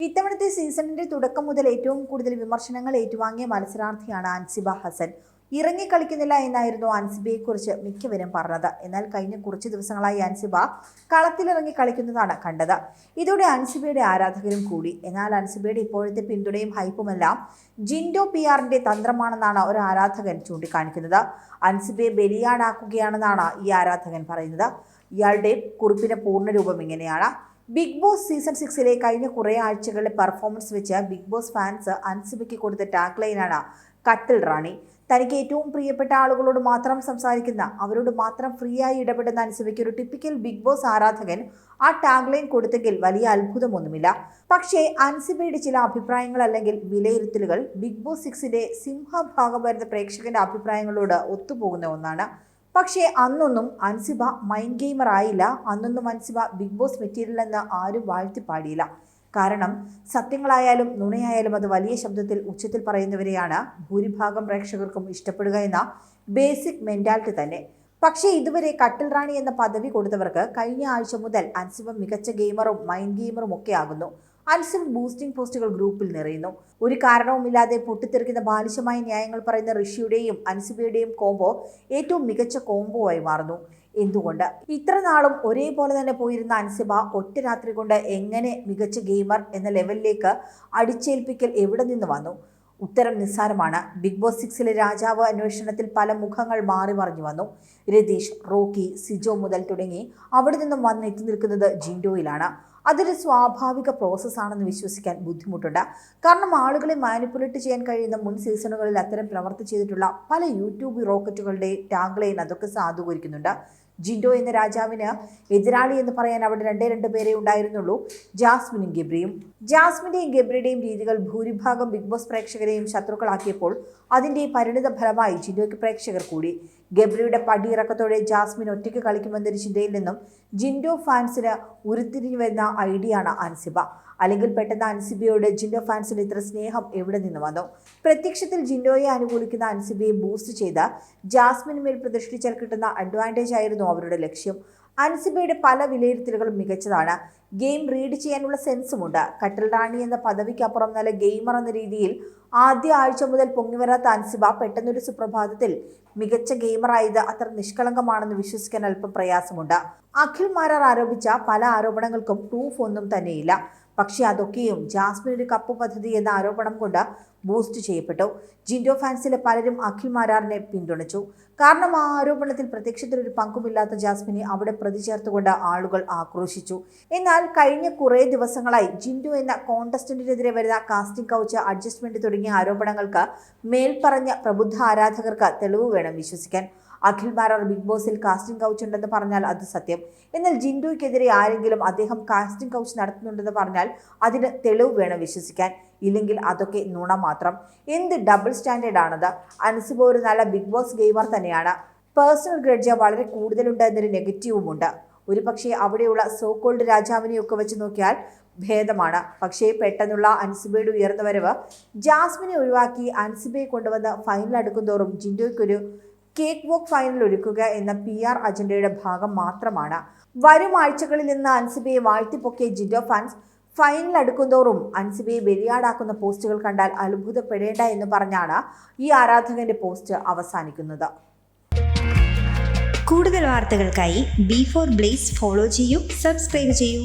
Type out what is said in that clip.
ഇത്തവണത്തെ സീസണിന്റെ തുടക്കം മുതൽ ഏറ്റവും കൂടുതൽ വിമർശനങ്ങൾ ഏറ്റുവാങ്ങിയ മത്സരാർത്ഥിയാണ് അൻസിബ ഹസൻ. ഇറങ്ങിക്കളിക്കുന്നില്ല എന്നായിരുന്നു അൻസിബയെക്കുറിച്ച് മിക്കവരും പറഞ്ഞത്. എന്നാൽ കഴിഞ്ഞ കുറച്ച് ദിവസങ്ങളായി അൻസിബ കളത്തിലിറങ്ങി കളിക്കുന്നതാണ് കണ്ടത്. ഇതോടെ അൻസിബയുടെ ആരാധകരും കൂടി. എന്നാൽ അൻസിബയുടെ ഇപ്പോഴത്തെ പിന്തുണയും ഹൈപ്പുമെല്ലാം ജിൻഡോ PR-ന്റെ തന്ത്രമാണെന്നാണ് ഒരു ആരാധകൻ ചൂണ്ടിക്കാണിക്കുന്നത്. അൻസിബയെ ബലിയാടാക്കുകയാണെന്നാണ് ഈ ആരാധകൻ പറയുന്നത്. ഇയാളുടെ കുറിപ്പിന്റെ പൂർണ്ണരൂപം ഇങ്ങനെയാണ്: ബിഗ് ബോസ് സീസൺ 6 കഴിഞ്ഞ കുറേ ആഴ്ചകളിലെ പെർഫോമൻസ് വെച്ച് ബിഗ് ബോസ് ഫാൻസ് അൻസിബയ്ക്ക് കൊടുത്ത ടാഗ് ലൈനാണ് കട്ടിൽ റാണി. തനിക്ക് ഏറ്റവും പ്രിയപ്പെട്ട ആളുകളോട് മാത്രം സംസാരിക്കുന്ന, അവരോട് മാത്രം ഫ്രീ ആയി ഇടപെടുന്ന അൻസിബയ്ക്ക് ഒരു ടിപ്പിക്കൽ ബിഗ് ബോസ് ആരാധകൻ ആ ടാഗ് ലൈൻ കൊടുത്തെങ്കിൽ വലിയ അത്ഭുതമൊന്നുമില്ല. പക്ഷേ അൻസിബയുടെ ചില അഭിപ്രായങ്ങൾ അല്ലെങ്കിൽ വിലയിരുത്തലുകൾ ബിഗ് ബോസ് 6 സിംഹഭാഗം വരുന്ന പ്രേക്ഷകന്റെ അഭിപ്രായങ്ങളോട് ഒത്തുപോകുന്ന ഒന്നാണ്. പക്ഷേ അന്നൊന്നും അൻസിബ മൈൻഡ് ഗെയിമർ ആയില്ല. അന്നൊന്നും അൻസിബ ബിഗ് ബോസ് മെറ്റീരിയൽ എന്ന് ആരും വാഴ്ത്തിപ്പാടിയില്ല. കാരണം സത്യങ്ങളായാലും നുണയായാലും അത് വലിയ ശബ്ദത്തിൽ ഉച്ചത്തിൽ പറയുന്നവരെയാണ് ഭൂരിഭാഗം പ്രേക്ഷകർക്കും ഇഷ്ടപ്പെടുക എന്ന ബേസിക് മെന്റാലിറ്റി തന്നെ. പക്ഷേ ഇതുവരെ കട്ടിൽ റാണി എന്ന പദവി കൊടുത്തവർക്ക് കഴിഞ്ഞ ആഴ്ച മുതൽ അൻസിബ മികച്ച ഗെയിമറും മൈൻഡ് ഗെയിമറും ഒക്കെ ആകുന്നു. അൻസിബ ബൂസ്റ്റിംഗ് പോസ്റ്റുകൾ ഗ്രൂപ്പിൽ നിറയുന്നു. ഒരു കാരണവുമില്ലാതെ പൊട്ടിത്തെറിക്കുന്ന ബാലിശമായ ന്യായങ്ങൾ പറയുന്ന ഋഷിയുടെയും അൻസിബയുടെയും കോംബോ ഏറ്റവും മികച്ച കോംബോ ആയി മാറുന്നു. എന്തുകൊണ്ട്? ഇത്ര നാളും ഒരേപോലെ തന്നെ പോയിരുന്ന അൻസിബ ഒറ്റ രാത്രി കൊണ്ട് എങ്ങനെ മികച്ച ഗെയിമർ എന്ന ലെവലിലേക്ക് അടിച്ചേൽപ്പിക്കൽ എവിടെ നിന്ന് വന്നു? ഉത്തരം നിസ്സാരമാണ്. ബിഗ് ബോസ് 6 രാജാവ് അന്വേഷണത്തിൽ പല മുഖങ്ങൾ മാറി മറിഞ്ഞു വന്നു. രതീഷ്, റോക്കി, സിജോ മുതൽ തുടങ്ങി അവിടെ നിന്നും വന്ന് എത്തി നിൽക്കുന്നത് ജിൻഡോയിലാണ്. അതൊരു സ്വാഭാവിക പ്രോസസ്സാണെന്ന് വിശ്വസിക്കാൻ ബുദ്ധിമുട്ടുണ്ട്. കാരണം ആളുകളെ മാനിപ്പുലേറ്റ് ചെയ്യാൻ കഴിയുന്ന മുൻ സീസണുകളിൽ അത്തരം പ്രവർത്തി ചെയ്തിട്ടുള്ള പല യൂട്യൂബ് റോക്കറ്റുകളുടെ ടാഗ് ലൈൻ അതൊക്കെ സാധൂകരിക്കുന്നുണ്ട്. ജിൻഡോ എന്ന രാജാവിന് എതിരാളി എന്ന് പറയാൻ അവിടെ രണ്ട് പേരെ ഉണ്ടായിരുന്നുള്ളൂ: ജാസ്മിനും ഗബ്രിയും. ജാസ്മിന്റെയും ഗബ്രിയുടെയും രീതികൾ ഭൂരിഭാഗം ബിഗ് ബോസ് പ്രേക്ഷകരെയും ശത്രുക്കളാക്കിയപ്പോൾ അതിന്റെ പരിണിത ഫലമായി ജിൻഡോയ്ക്ക് പ്രേക്ഷകർ കൂടി. ഗബ്രിയുടെ പടിയിറക്കത്തോടെ ജാസ്മിൻ ഒറ്റയ്ക്ക് കളിക്കുമെന്നൊരു ചിന്തയിൽ നിന്നും ജിൻഡോ ഫാൻസിന് ഉരുത്തിരിഞ്ഞു വരുന്ന ഐഡിയയാണ് അൻസിബ. അല്ലെങ്കിൽ പെട്ടെന്ന് അൻസിബയോട് ജിൻഡോ ഫാൻസിന് ഇത്ര സ്നേഹം എവിടെ നിന്ന് വന്നു? പ്രത്യക്ഷത്തിൽ ജിൻഡോയെ അനുകൂലിക്കുന്ന അൻസിബയെ ബൂസ്റ്റ് ചെയ്ത് ജാസ്മിന് മേൽ പ്രതിഷ്ഠിച്ചാൽ കിട്ടുന്ന അഡ്വാൻറ്റേജ് ആയിരുന്നു അവരുടെ ലക്ഷ്യം. അൻസിബയുടെ പല വിലയിരുത്തലുകളും മികച്ചതാണ്. ഗെയിം റീഡ് ചെയ്യാനുള്ള സെൻസുമുണ്ട്. കട്ടിൽ റാണി എന്ന പദവിക്കപ്പുറം നല്ല ഗെയിമർ എന്ന രീതിയിൽ ആദ്യ ആഴ്ച മുതൽ പൊങ്ങിവരാത്ത അൻസിബ പെട്ടെന്നൊരു സുപ്രഭാതത്തിൽ മികച്ച ഗെയിമറായത് അത്ര നിഷ്കളങ്കമാണെന്ന് വിശ്വസിക്കാൻ അല്പം പ്രയാസമുണ്ട്. അഖിൽ മാരാർ ആരോപിച്ച പല ആരോപണങ്ങൾക്കും പ്രൂഫ് ഒന്നും തന്നെയില്ല. പക്ഷേ അതൊക്കെയും ജാസ്മിൻ ഒരു കപ്പ് പദ്ധതി എന്ന ആരോപണം കൊണ്ട് ബൂസ്റ്റ് ചെയ്യപ്പെട്ടു. ജിൻഡോ ഫാൻസിലെ പലരും അഖിൽ മാരാറിനെ പിന്തുണച്ചു. കാരണം ആ ആരോപണത്തിൽ പ്രത്യക്ഷത്തിൽ ഒരു പങ്കുമില്ലാത്ത ജാസ്മിനെ അവിടെ പ്രതി ചേർത്തുകൊണ്ട് ആളുകൾ ആക്രോശിച്ചു. എന്നാൽ കഴിഞ്ഞ കുറേ ദിവസങ്ങളായി ജിൻഡോ എന്ന കോണ്ടസ്റ്റന്റിനെതിരെ വരുന്ന കാസ്റ്റിംഗ് കൗച്ച്, അഡ്ജസ്റ്റ്മെന്റ് തുടങ്ങിയ ആരോപണങ്ങൾക്ക് മേൽപ്പറഞ്ഞ പ്രബുദ്ധ ആരാധകർക്ക് തെളിവ് വേണം വിശ്വസിക്കാൻ. അഖിൽ മാരാർ ബിഗ് ബോസിൽ കാസ്റ്റിംഗ് കൗച്ച് ഉണ്ടെന്ന് പറഞ്ഞാൽ അത് സത്യം. എന്നാൽ ജിൻഡോയ്ക്കെതിരെ ആരെങ്കിലും അദ്ദേഹം കാസ്റ്റിംഗ് കൗച്ച് നടത്തുന്നുണ്ടെന്ന് പറഞ്ഞാൽ അതിന് തെളിവ് വേണം വിശ്വസിക്കാൻ. ഇല്ലെങ്കിൽ അതൊക്കെ നുണ മാത്രം. എന്ത് ഡബിൾ സ്റ്റാൻഡേർഡ് ആണത്? അൻസിബ ഒരു നല്ല ബിഗ് ബോസ് ഗെയിമർ തന്നെയാണ്. പേഴ്സണൽ ഗ്രഡ്ജ് വളരെ കൂടുതലുണ്ട് എന്നൊരു നെഗറ്റീവുമുണ്ട്. ഒരു പക്ഷേ അവിടെയുള്ള സോക്കോൾഡ് രാജാവിനെയൊക്കെ വെച്ച് നോക്കിയാൽ ഭേദമാണ്. പക്ഷേ പെട്ടെന്നുള്ള അൻസിബയുടെ ഉയർന്നു വരവ് ജാസ്മിനെ ഒഴിവാക്കി അൻസിബയെ കൊണ്ടുവന്ന് ഫൈനൽ അടുക്കുന്തോറും ജിൻഡോയ്ക്കൊരു കേക്ക് വോക്ക് ഫൈനൽ ഒരുക്കുക എന്ന PR അജണ്ടയുടെ ഭാഗം മാത്രമാണ്. വരും ആഴ്ചകളിൽ നിന്ന് അൻസിബയെ വാഴ്ത്തിപ്പൊക്കിയ ജിൻഡോ ഫാൻസ് ഫൈനൽ അടുക്കുന്തോറും അൻസിബയെ ബലിയാടാക്കുന്ന പോസ്റ്റുകൾ കണ്ടാൽ അത്ഭുതപ്പെടേണ്ട എന്ന് പറഞ്ഞാണ് ഈ ആരാധകന്റെ പോസ്റ്റ് അവസാനിക്കുന്നത്. കൂടുതൽ വാർത്തകൾക്കായി B4 Blaze ഫോളോ ചെയ്യൂ, സബ്സ്ക്രൈബ് ചെയ്യൂ.